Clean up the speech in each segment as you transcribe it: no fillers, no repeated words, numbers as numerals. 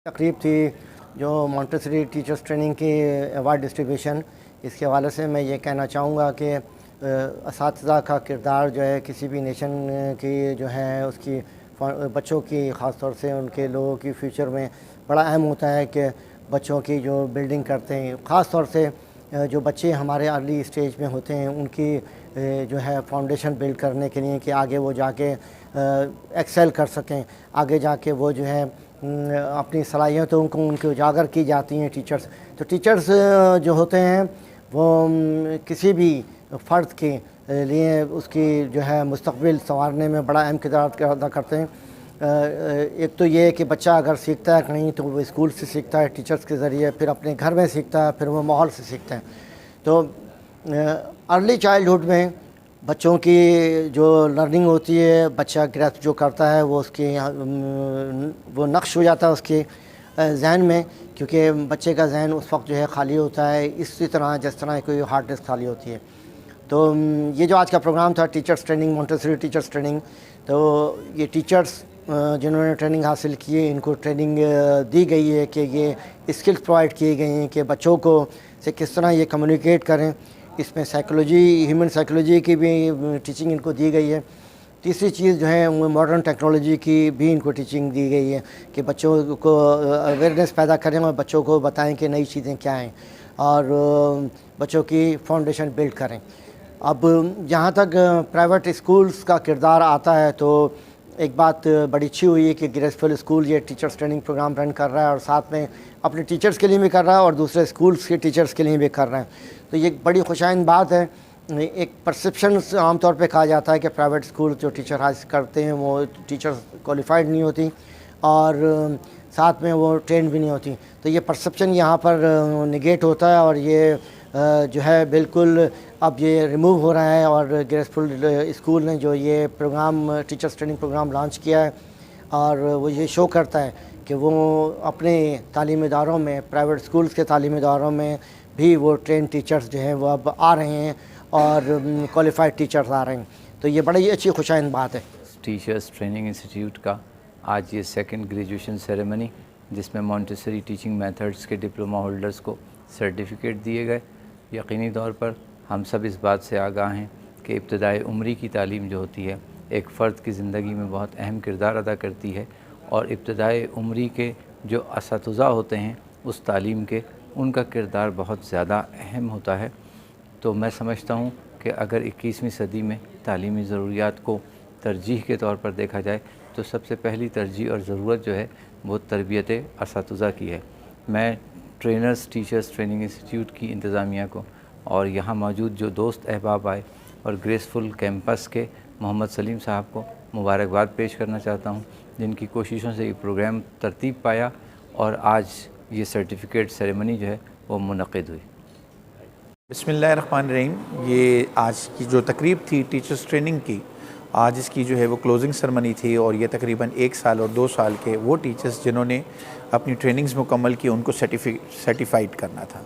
تقریب تھی جو مونٹیسری ٹیچرس ٹریننگ کی ایوارڈ ڈسٹریبیوشن، اس کے حوالے سے میں یہ کہنا چاہوں گا کہ اساتذہ کا کردار جو ہے کسی بھی نیشن کی جو ہے اس کی بچوں کی، خاص طور سے ان کے لوگوں کی فیوچر میں بڑا اہم ہوتا ہے کہ بچوں کی جو بلڈنگ کرتے ہیں، خاص طور سے جو بچے ہمارے ارلی اسٹیج میں ہوتے ہیں ان کی جو ہے فاؤنڈیشن بلڈ کرنے کے لیے کہ آگے وہ جا کے ایکسیل کر سکیں، آگے جا کے وہ جو ہے اپنی صلاحیتوں کو ان کی اجاگر کی جاتی ہیں ٹیچرز۔ تو ٹیچرز جو ہوتے ہیں وہ کسی بھی فرد کے لیے اس کی جو ہے مستقبل سنوارنے میں بڑا اہم کردار ادا کرتے ہیں۔ ایک تو یہ ہے کہ بچہ اگر سیکھتا ہے کہیں تو وہ اسکول سے سیکھتا ہے ٹیچرز کے ذریعے، پھر اپنے گھر میں سیکھتا ہے، پھر وہ ماحول سے سیکھتا ہے۔ تو ارلی چائلڈہڈ میں بچوں کی جو لرننگ ہوتی ہے، بچہ گریسپ جو کرتا ہے وہ اس کی وہ نقش ہو جاتا ہے اس کے ذہن میں، کیونکہ بچے کا ذہن اس وقت جو ہے خالی ہوتا ہے اسی طرح جس طرح کوئی ہارڈ ڈسک خالی ہوتی ہے۔ تو یہ جو آج کا پروگرام تھا teachers training, Montessori teachers training, تو یہ ٹیچرس جنہوں نے ٹریننگ حاصل کی ہے ان کو ٹریننگ دی گئی ہے کہ یہ اسکلس پرووائڈ کیے گئے ہیں کہ بچوں کو سے کس طرح یہ کمیونیکیٹ کریں۔ اس میں سائیکولوجی، ہیومن سائیکولوجی کی بھی ٹیچنگ ان کو دی گئی ہے۔ تیسری چیز جو ہے وہ ماڈرن ٹیکنالوجی کی بھی ان کو ٹیچنگ دی گئی ہے کہ بچوں کو اویئرنیس پیدا کریں اور بچوں کو بتائیں کہ نئی چیزیں کیا ہیں اور بچوں کی فاؤنڈیشن بلڈ کریں۔ اب جہاں تک پرائیویٹ اسکولز کا کردار آتا ہے تو ایک بات بڑی اچھی ہوئی ہے کہ گریسفل اسکول یہ ٹیچرس ٹریننگ پروگرام رن کر رہا ہے اور ساتھ میں اپنے ٹیچرز کے لیے بھی کر رہا ہے اور دوسرے اسکولز کے ٹیچرز کے لیے بھی کر رہے ہیں۔ تو یہ بڑی خوشائند بات ہے۔ ایک پرسیپشن عام طور پہ کہا جاتا ہے کہ پرائیویٹ اسکول جو ٹیچر حاصل کرتے ہیں وہ ٹیچرز کوالیفائڈ نہیں ہوتی اور ساتھ میں وہ ٹرینڈ بھی نہیں ہوتی۔ تو یہ پرسیپشن یہاں پر نگیٹ ہوتا ہے اور یہ جو ہے بالکل اب یہ ریموو ہو رہا ہے اور گریسفل اسکول نے جو یہ programme teachers training programme launch کیا ہے اور وہ یہ شو کرتا ہے کہ وہ اپنے تعلیمی اداروں میں، پرائیویٹ اسکولز کے تعلیمی اداروں میں بھی وہ ٹرین ٹیچرز جو ہیں وہ اب آ رہے ہیں اور کوالیفائڈ ٹیچرز آ رہے ہیں۔ تو یہ بڑی اچھی خوشائند بات ہے۔ ٹیچرس ٹریننگ انسٹیٹیوٹ کا آج یہ سیکنڈ گریجویشن سیریمنی جس میں مونٹیسری ٹیچنگ میتھڈز کے ڈپلوما ہولڈرز کو سرٹیفکیٹ دیے گئے۔ یقینی طور پر ہم سب اس بات سے آگاہ ہیں کہ ابتدائی عمری کی تعلیم جو ہوتی ہے ایک فرد کی زندگی میں بہت اہم کردار ادا کرتی ہے اور ابتدائی عمری کے جو اساتذہ ہوتے ہیں اس تعلیم کے، ان کا کردار بہت زیادہ اہم ہوتا ہے۔ تو میں سمجھتا ہوں کہ اگر 21ویں صدی میں تعلیمی ضروریات کو ترجیح کے طور پر دیکھا جائے تو سب سے پہلی ترجیح اور ضرورت جو ہے وہ تربیت اساتذہ کی ہے۔ میں ٹرینرز ٹیچرز ٹریننگ انسٹیٹیوٹ کی انتظامیہ کو اور یہاں موجود جو دوست احباب آئے اور گریسفل کیمپس کے محمد سلیم صاحب کو مبارکباد پیش کرنا چاہتا ہوں، جن کی کوششوں سے یہ پروگرام ترتیب پایا اور آج یہ سرٹیفکیٹ سیریمنی جو ہے وہ منعقد ہوئی۔ بسم اللہ الرحمن الرحیم۔ یہ آج کی جو تقریب تھی ٹیچرس ٹریننگ کی، آج اس کی جو ہے وہ کلوزنگ سرمنی تھی اور یہ تقریباً 1 سال اور 2 سال کے وہ ٹیچرز جنہوں نے اپنی ٹریننگز مکمل کی ان کو سرٹیفائڈ کرنا تھا۔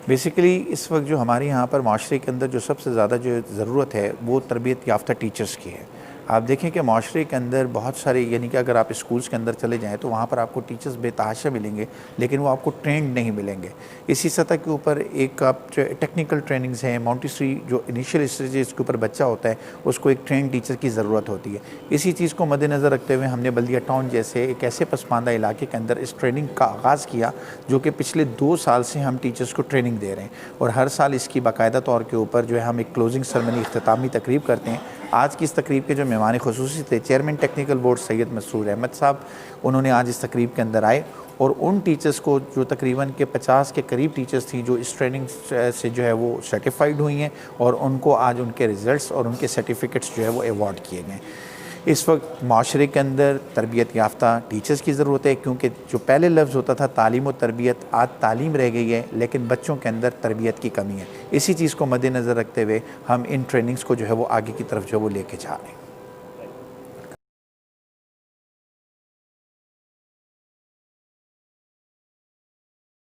بیسیکلی اس وقت جو ہمارے یہاں پر معاشرے کے اندر جو سب سے زیادہ جو ضرورت ہے وہ تربیت یافتہ ٹیچرز کی ہے۔ آپ دیکھیں کہ معاشرے کے اندر بہت سارے، یعنی کہ اگر آپ اسکولز کے اندر چلے جائیں تو وہاں پر آپ کو ٹیچرز بے تحاشا ملیں گے لیکن وہ آپ کو ٹرینڈ نہیں ملیں گے۔ اسی سطح کے اوپر ایک آپ ٹیکنیکل ٹریننگز ہیں، مونٹیسری جو انیشیل اسٹیجز کے اوپر بچہ ہوتا ہے اس کو ایک ٹرینڈ ٹیچر کی ضرورت ہوتی ہے۔ اسی چیز کو مد نظر رکھتے ہوئے ہم نے بلدیہ ٹاؤن جیسے ایک ایسے پسماندہ علاقے کے اندر اس ٹریننگ کا آغاز کیا جو کہ پچھلے 2 سال سے ہم ٹیچرز کو ٹریننگ دے رہے ہیں اور ہر سال اس کی باقاعدہ طور کے اوپر جو ہے ہم ایک کلوزنگ سرمنی، اختتامی تقریب کرتے ہیں۔ آج کی اس تقریب کے جو مہمان خصوصی تھے چیئرمین ٹیکنیکل بورڈ سید مسرور احمد صاحب، انہوں نے آج اس تقریب کے اندر آئے اور ان ٹیچرز کو جو تقریباً کے 50 کے قریب ٹیچرز تھیں جو اس ٹریننگ سے جو ہے وہ سرٹیفائڈ ہوئی ہیں اور ان کو آج ان کے ریزلٹس اور ان کے سرٹیفکیٹس جو ہے وہ ایوارڈ کیے گئے۔ اس وقت معاشرے کے اندر تربیت یافتہ ٹیچرز کی ضرورت ہے کیونکہ جو پہلے لفظ ہوتا تھا تعلیم و تربیت، آج تعلیم رہ گئی ہے لیکن بچوں کے اندر تربیت کی کمی ہے۔ اسی چیز کو مد نظر رکھتے ہوئے ہم ان ٹریننگز کو جو ہے وہ آگے کی طرف جو ہے وہ لے کے جا رہے ہیں۔